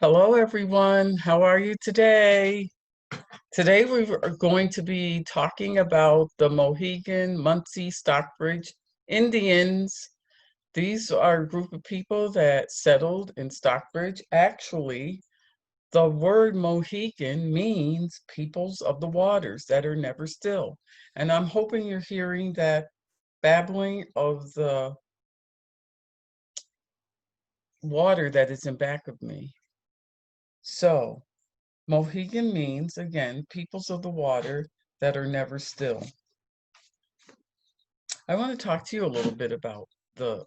Hello, everyone. How are you today? Today, we are going to be talking about the Mohegan, Munsee, Stockbridge Indians. These are a group of people that settled in Stockbridge. Actually, the word Mohegan means peoples of the waters that are never still. And I'm hoping you're hearing that babbling of the water that is in back of me. So, Mohegan means, again, peoples of the water that are never still. I want to talk to you a little bit about the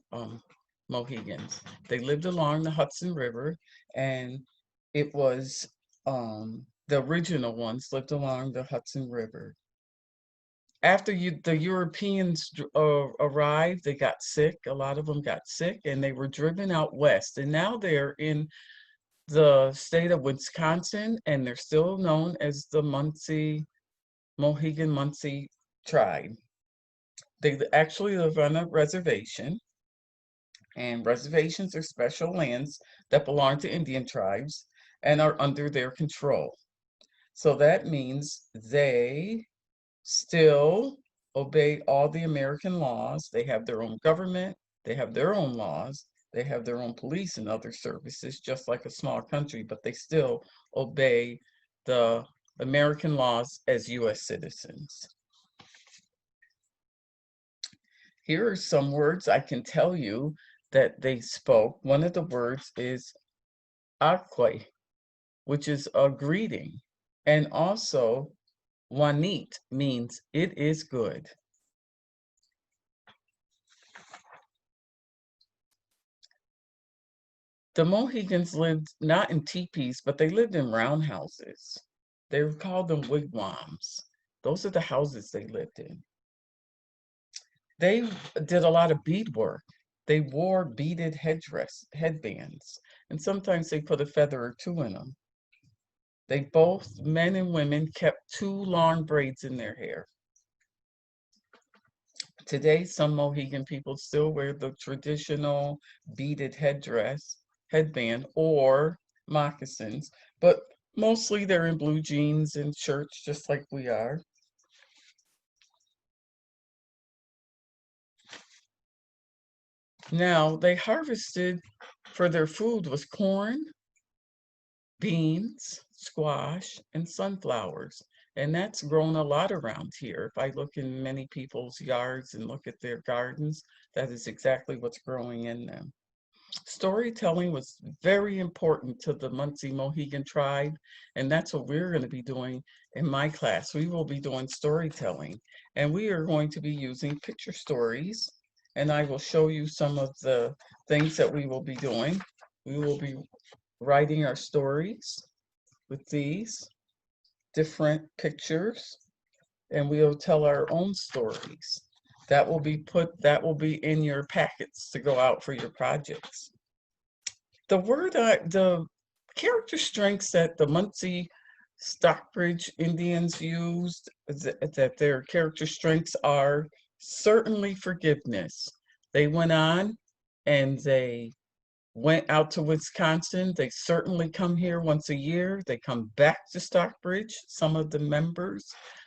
Mohegans. They lived along the Hudson River, and it was the original ones lived along the Hudson River. After the Europeans arrived, they got sick. A lot of them got sick, and they were driven out west. And now they're in the state of Wisconsin, and they're still known as the Mohegan Munsee tribe. They actually live on a reservation, and reservations are special lands that belong to Indian tribes and are under their control. So that means they still obey all the American laws. They have their own government, they have their own laws, they have their own police and other services, just like a small country, but they still obey the American laws as US citizens. Here are some words I can tell you that they spoke. One of the words is akwe, which is a greeting. And also, wanit means it is good. The Mohegans lived not in teepees, but they lived in roundhouses. They called them wigwams. Those are the houses they lived in. They did a lot of beadwork. They wore beaded headbands, and sometimes they put a feather or two in them. They both, men and women, kept two long braids in their hair. Today, some Mohegan people still wear the traditional beaded headband, or moccasins, but mostly they're in blue jeans and shirts, just like we are. Now, they harvested for their food was corn, beans, squash, and sunflowers. And that's grown a lot around here. If I look in many people's yards and look at their gardens, that is exactly what's growing in them. Storytelling was very important to the Munsee Mohegan tribe, and that's what we're going to be doing in my class. We will be doing storytelling, and we are going to be using picture stories, and I will show you some of the things that we will be doing. We will be writing our stories with these different pictures, and we'll tell our own stories. That will be in your packets to go out for your projects. The character strengths that the Munsee Stockbridge Indians used, that their character strengths are certainly forgiveness. They went on and they went out to Wisconsin. They certainly come here once a year. They come back to Stockbridge, some of the members,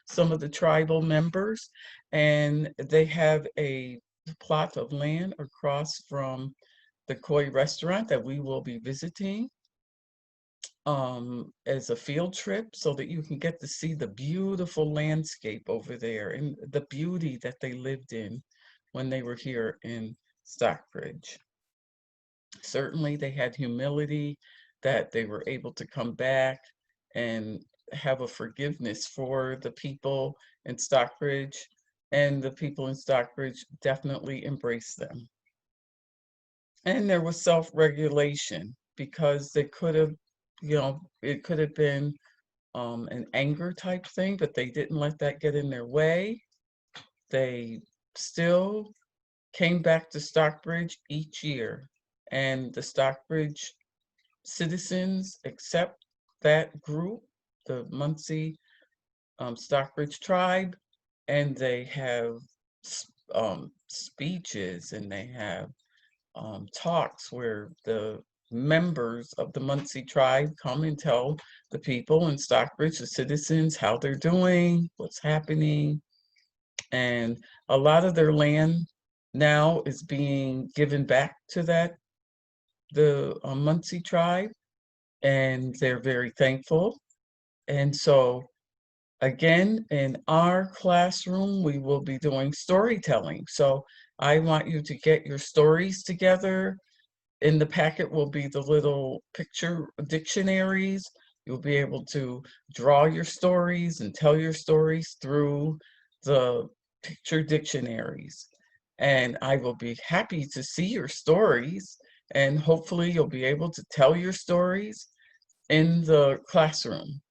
some of the tribal members, and they have a plot of land across from the Koi restaurant that we will be visiting as a field trip, so that you can get to see the beautiful landscape over there and the beauty that they lived in when they were here in Stockbridge. Certainly they had humility, that they were able to come back and have a forgiveness for the people in Stockbridge, and the people in Stockbridge definitely embraced them. And there was self-regulation, because they could have, it could have been an anger type thing, but they didn't let that get in their way. They still came back to Stockbridge each year, and the Stockbridge citizens accept that group, the Munsee Stockbridge tribe, and they have speeches, and they have talks where the members of the Munsee tribe come and tell the people in Stockbridge, the citizens, how they're doing, what's happening. And a lot of their land now is being given back to the Munsee tribe, and they're very thankful. And so again, in our classroom, we will be doing storytelling. So I want you to get your stories together. In the packet will be the little picture dictionaries. You'll be able to draw your stories and tell your stories through the picture dictionaries. And I will be happy to see your stories, and hopefully you'll be able to tell your stories in the classroom.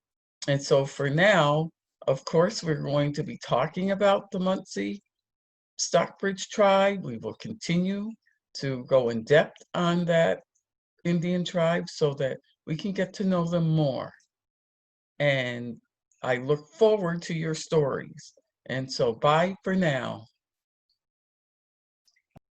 And so for now, of course, we're going to be talking about the Munsee Stockbridge tribe. We will continue to go in depth on that Indian tribe so that we can get to know them more. And I look forward to your stories. And so bye for now.